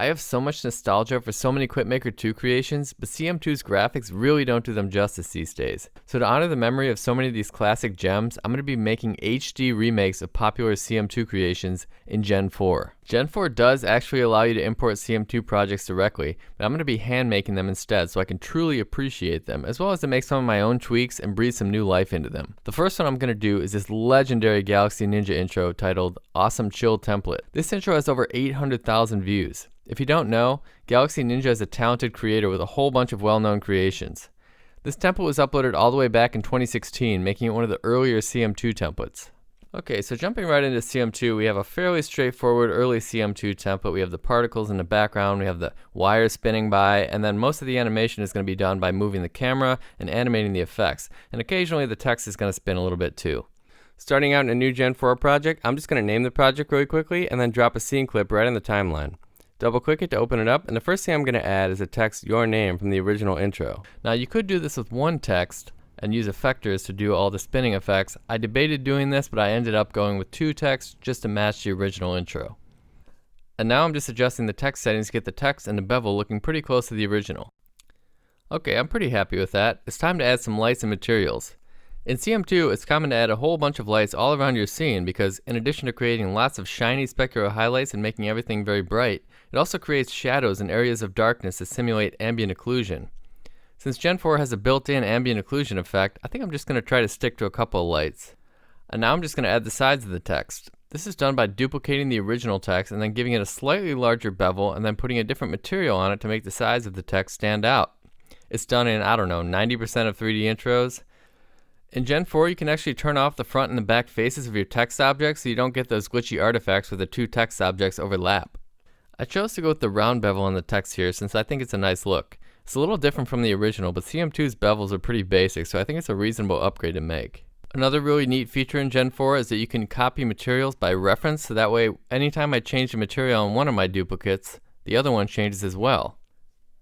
I have so much nostalgia for so many Clipmaker 2 creations, but CM2's graphics really don't do them justice these days. So to honor the memory of so many of these classic gems, I'm going to be making HD remakes of popular CM2 creations in Gen 4. Gen 4 does actually allow you to import CM2 projects directly, but I'm going to be hand making them instead so I can truly appreciate them, as well as to make some of my own tweaks and breathe some new life into them. The first one I'm going to do is this legendary Galaxy Ninja intro titled Awesome Chill Template. This intro has over 800,000 views. If you don't know, Galaxy Ninja is a talented creator with a whole bunch of well-known creations. This template was uploaded all the way back in 2016, making it one of the earlier CM2 templates. Okay, so jumping right into CM2, we have a fairly straightforward early CM2 template. We have the particles in the background, we have the wires spinning by, and then most of the animation is going to be done by moving the camera and animating the effects. And occasionally the text is going to spin a little bit too. Starting out in a new Gen 4 project, I'm just going to name the project really quickly and then drop a scene clip right in the timeline. Double click it to open it up, and the first thing I'm going to add is a text your name from the original intro. Now you could do this with one text and use effectors to do all the spinning effects. I debated doing this, but I ended up going with two texts just to match the original intro. And now I'm just adjusting the text settings to get the text and the bevel looking pretty close to the original. Okay, I'm pretty happy with that. It's time to add some lights and materials. In CM2, it's common to add a whole bunch of lights all around your scene because in addition to creating lots of shiny specular highlights and making everything very bright, it also creates shadows and areas of darkness to simulate ambient occlusion. Since Gen 4 has a built-in ambient occlusion effect, I think I'm just going to try to stick to a couple of lights. And now I'm just going to add the sides of the text. This is done by duplicating the original text and then giving it a slightly larger bevel and then putting a different material on it to make the size of the text stand out. It's done in, 90% of 3D intros. In Gen 4, you can actually turn off the front and the back faces of your text objects so you don't get those glitchy artifacts where the two text objects overlap. I chose to go with the round bevel on the text here since I think it's a nice look. It's a little different from the original, but CM2's bevels are pretty basic, so I think it's a reasonable upgrade to make. Another really neat feature in Gen 4 is that you can copy materials by reference, so that way anytime I change the material on one of my duplicates, the other one changes as well.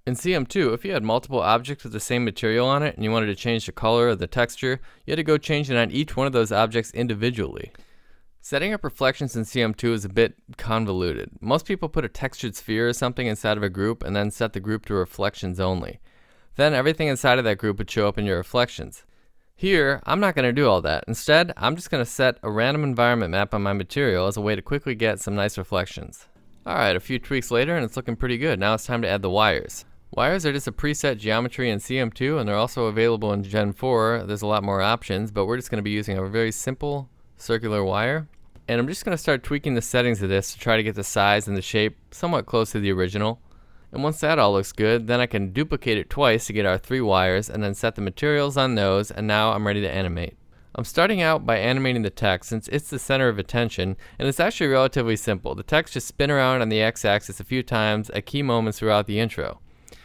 In CM2, if you had multiple objects with the same material on it and you wanted to change the color or the texture, you had to go change it on each one of those objects individually. Setting up reflections in CM2 is a bit convoluted. Most people put a textured sphere or something inside of a group and then set the group to reflections only. Then everything inside of that group would show up in your reflections. Here, I'm not going to do all that. Instead, I'm just going to set a random environment map on my material as a way to quickly get some nice reflections. Alright, a few tweaks later and it's looking pretty good. Now it's time to add the wires. Wires are just a preset geometry in CM2 and they're also available in Gen 4. There's a lot more options, but we're just going to be using a very simple circular wire. And I'm just going to start tweaking the settings of this to try to get the size and the shape somewhat close to the original. And once that all looks good, then I can duplicate it twice to get our 3 wires and then set the materials on those, and now I'm ready to animate. I'm starting out by animating the text since it's the center of attention, and it's actually relatively simple. The text just spin around on the x-axis a few times at key moments throughout the intro.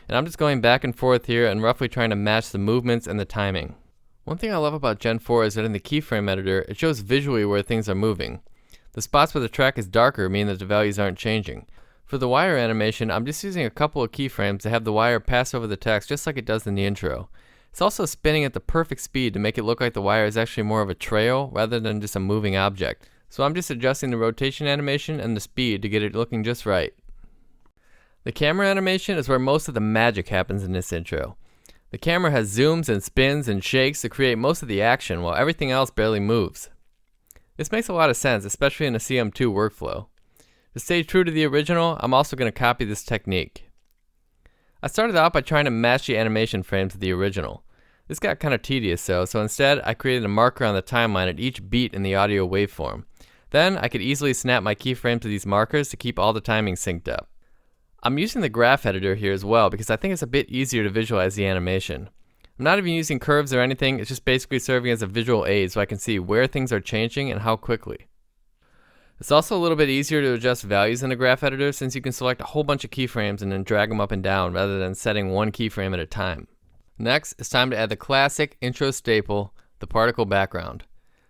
And I'm just going back and forth here and roughly trying to match the movements and the timing. One thing I love about Gen 4 is that in the keyframe editor, it shows visually where things are moving. The spots where the track is darker mean that the values aren't changing. For the wire animation, I'm just using a couple of keyframes to have the wire pass over the text just like it does in the intro. It's also spinning at the perfect speed to make it look like the wire is actually more of a trail rather than just a moving object. So I'm just adjusting the rotation animation and the speed to get it looking just right. The camera animation is where most of the magic happens in this intro. The camera has zooms and spins and shakes to create most of the action while everything else barely moves. This makes a lot of sense, especially in a CM2 workflow. To stay true to the original, I'm also going to copy this technique. I started out by trying to match the animation frames to the original. This got kind of tedious so instead I created a marker on the timeline at each beat in the audio waveform. Then I could easily snap my keyframes to these markers to keep all the timing synced up. I'm using the graph editor here as well because I think it's a bit easier to visualize the animation. I'm not even using curves or anything, it's just basically serving as a visual aid so I can see where things are changing and how quickly. It's also a little bit easier to adjust values in the graph editor since you can select a whole bunch of keyframes and then drag them up and down rather than setting one keyframe at a time. Next, it's time to add the classic intro staple, the particle background.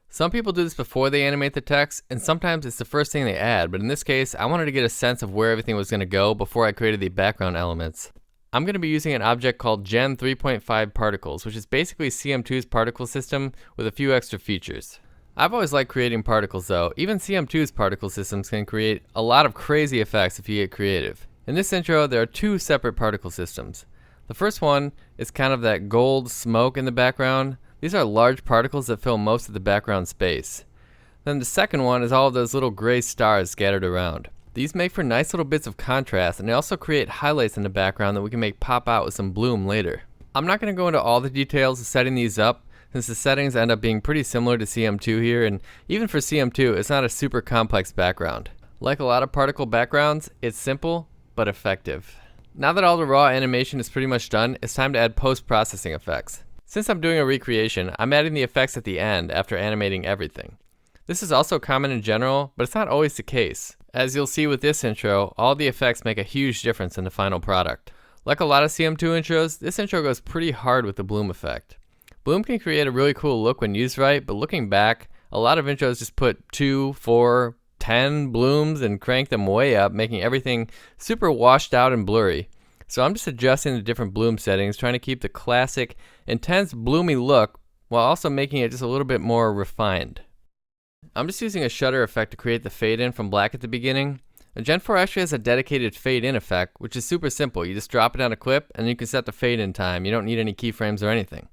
Some people do this before they animate the text, and sometimes it's the first thing they add, but in this case, I wanted to get a sense of where everything was going to go before I created the background elements. I'm going to be using an object called Gen 3.5 Particles, which is basically CM2's particle system with a few extra features. I've always liked creating particles though. Even CM2's particle systems can create a lot of crazy effects if you get creative. In this intro, there are two separate particle systems. The first one is kind of that gold smoke in the background. These are large particles that fill most of the background space. Then the second one is all of those little gray stars scattered around. These make for nice little bits of contrast, and they also create highlights in the background that we can make pop out with some bloom later. I'm not going to go into all the details of setting these up, since the settings end up being pretty similar to CM2 here, and even for CM2, it's not a super complex background. Like a lot of particle backgrounds, it's simple but effective. Now that all the raw animation is pretty much done, it's time to add post-processing effects. Since I'm doing a recreation, I'm adding the effects at the end after animating everything. This is also common in general, but it's not always the case. As you'll see with this intro, all the effects make a huge difference in the final product. Like a lot of CM2 intros, this intro goes pretty hard with the bloom effect. Bloom can create a really cool look when used right, but looking back, a lot of intros just put 2, 4, 10 blooms and crank them way up, making everything super washed out and blurry. So I'm just adjusting the different bloom settings, trying to keep the classic, intense, bloomy look while also making it just a little bit more refined. I'm just using a shutter effect to create the fade in from black at the beginning. And Gen 4 actually has a dedicated fade in effect, which is super simple. You just drop it on a clip and you can set the fade in time. You don't need any keyframes or anything.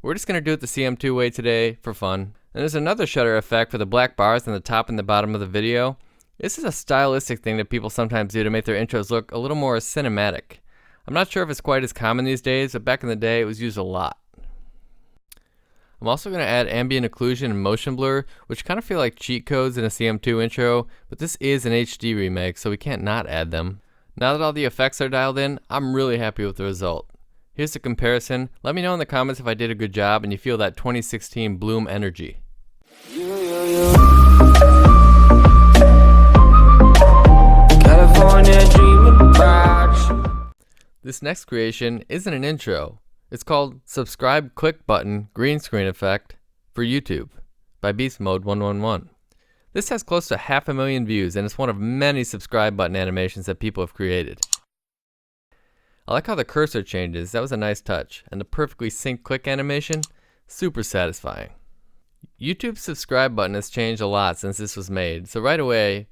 We're just going to do it the CM2 way today for fun. And there's another shutter effect for the black bars on the top and the bottom of the video. This is a stylistic thing that people sometimes do to make their intros look a little more cinematic. I'm not sure if it's quite as common these days, but back in the day it was used a lot. I'm also going to add ambient occlusion and motion blur, which kind of feel like cheat codes in a CM2 intro, but this is an HD remake, so we can't not add them. Now that all the effects are dialed in, I'm really happy with the result. Here's the comparison. Let me know in the comments if I did a good job and you feel that 2016 bloom energy. This next creation isn't an intro. It's called Subscribe Click Button Green Screen Effect for YouTube by Beast Mode 111. This has close to 500,000 views and it's one of many subscribe button animations that people have created. I like how the cursor changes, that was a nice touch, and the perfectly synced click animation, super satisfying. YouTube's subscribe button has changed a lot since this was made, so right away,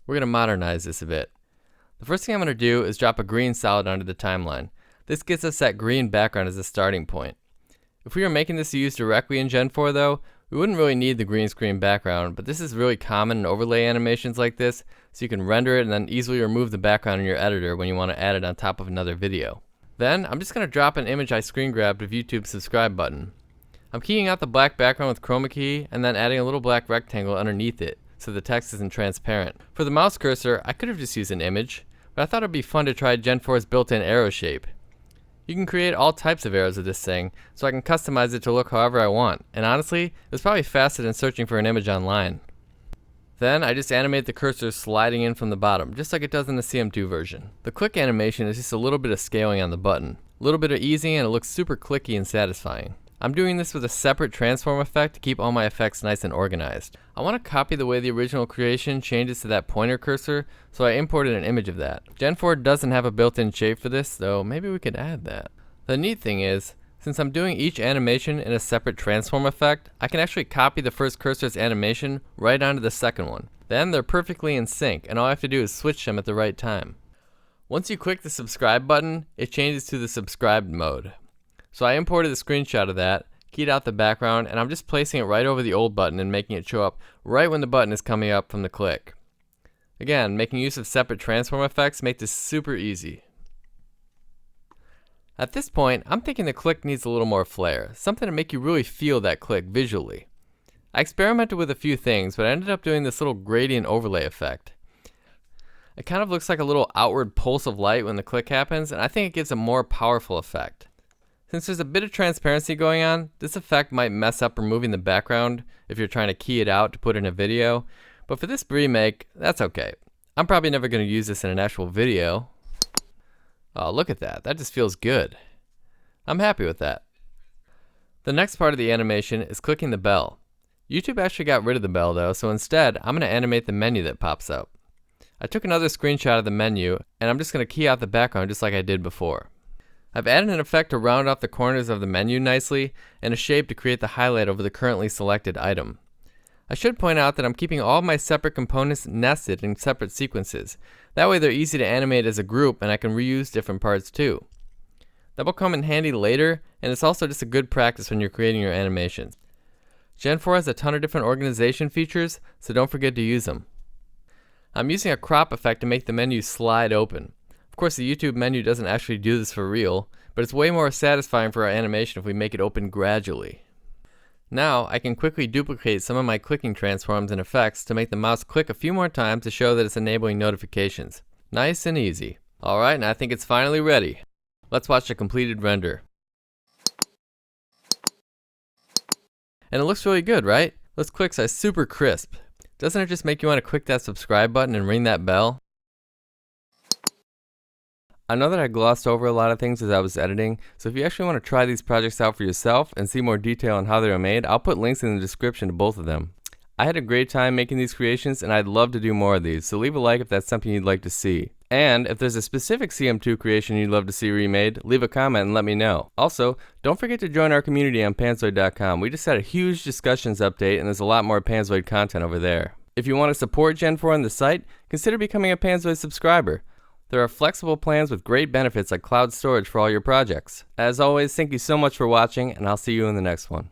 we're going to modernize this a bit. The first thing I'm going to do is drop a green solid onto the timeline. This gets us that green background as a starting point. If we were making this to use directly in Gen 4 though, we wouldn't really need the green screen background, but this is really common in overlay animations like this, so you can render it and then easily remove the background in your editor when you want to add it on top of another video. Then, I'm just going to drop an image I screen grabbed of YouTube's subscribe button. I'm keying out the black background with chroma key and then adding a little black rectangle underneath it, so the text isn't transparent. For the mouse cursor, I could have just used an image, but I thought it would be fun to try Gen 4's built-in arrow shape. You can create all types of arrows with this thing, so I can customize it to look however I want, and honestly, it's probably faster than searching for an image online. Then I just animate the cursor sliding in from the bottom, just like it does in the CM2 version. The click animation is just a little bit of scaling on the button. A little bit of easing and it looks super clicky and satisfying. I'm doing this with a separate transform effect to keep all my effects nice and organized. I want to copy the way the original creation changes to that pointer cursor, so I imported an image of that. Gen 4 doesn't have a built-in shape for this, though maybe we could add that. The neat thing is, since I'm doing each animation in a separate transform effect, I can actually copy the first cursor's animation right onto the second one. Then they're perfectly in sync, and all I have to do is switch them at the right time. Once you click the subscribe button, it changes to the subscribed mode. So I imported a screenshot of that, keyed out the background, and I'm just placing it right over the old button and making it show up right when the button is coming up from the click. Again, making use of separate transform effects make this super easy. At this point, I'm thinking the click needs a little more flair, something to make you really feel that click visually. I experimented with a few things, but I ended up doing this little gradient overlay effect. It kind of looks like a little outward pulse of light when the click happens, and I think it gives a more powerful effect. Since there's a bit of transparency going on, this effect might mess up removing the background if you're trying to key it out to put in a video, but for this remake, that's okay. I'm probably never going to use this in an actual video. Oh, look at that. That just feels good. I'm happy with that. The next part of the animation is clicking the bell. YouTube actually got rid of the bell though, so instead, I'm going to animate the menu that pops up. I took another screenshot of the menu, and I'm just going to key out the background just like I did before. I've added an effect to round off the corners of the menu nicely, and a shape to create the highlight over the currently selected item. I should point out that I'm keeping all of my separate components nested in separate sequences. That way they're easy to animate as a group and I can reuse different parts too. That will come in handy later, and it's also just a good practice when you're creating your animations. Gen 4 has a ton of different organization features, so don't forget to use them. I'm using a crop effect to make the menu slide open. Of course, the YouTube menu doesn't actually do this for real, but it's way more satisfying for our animation if we make it open gradually. Now, I can quickly duplicate some of my clicking transforms and effects to make the mouse click a few more times to show that it's enabling notifications. Nice and easy. Alright, and I think it's finally ready. Let's watch the completed render. And it looks really good, right? Those clicks are super crisp. Doesn't it just make you want to click that subscribe button and ring that bell? I know that I glossed over a lot of things as I was editing, so if you actually want to try these projects out for yourself and see more detail on how they were made, I'll put links in the description to both of them. I had a great time making these creations and I'd love to do more of these, so leave a like if that's something you'd like to see. And if there's a specific CM2 creation you'd love to see remade, leave a comment and let me know. Also, don't forget to join our community on Panzoid.com. We just had a huge discussions update and there's a lot more Panzoid content over there. If you want to support Gen 4 on the site, consider becoming a Panzoid subscriber. There are flexible plans with great benefits like cloud storage for all your projects. As always, thank you so much for watching, and I'll see you in the next one.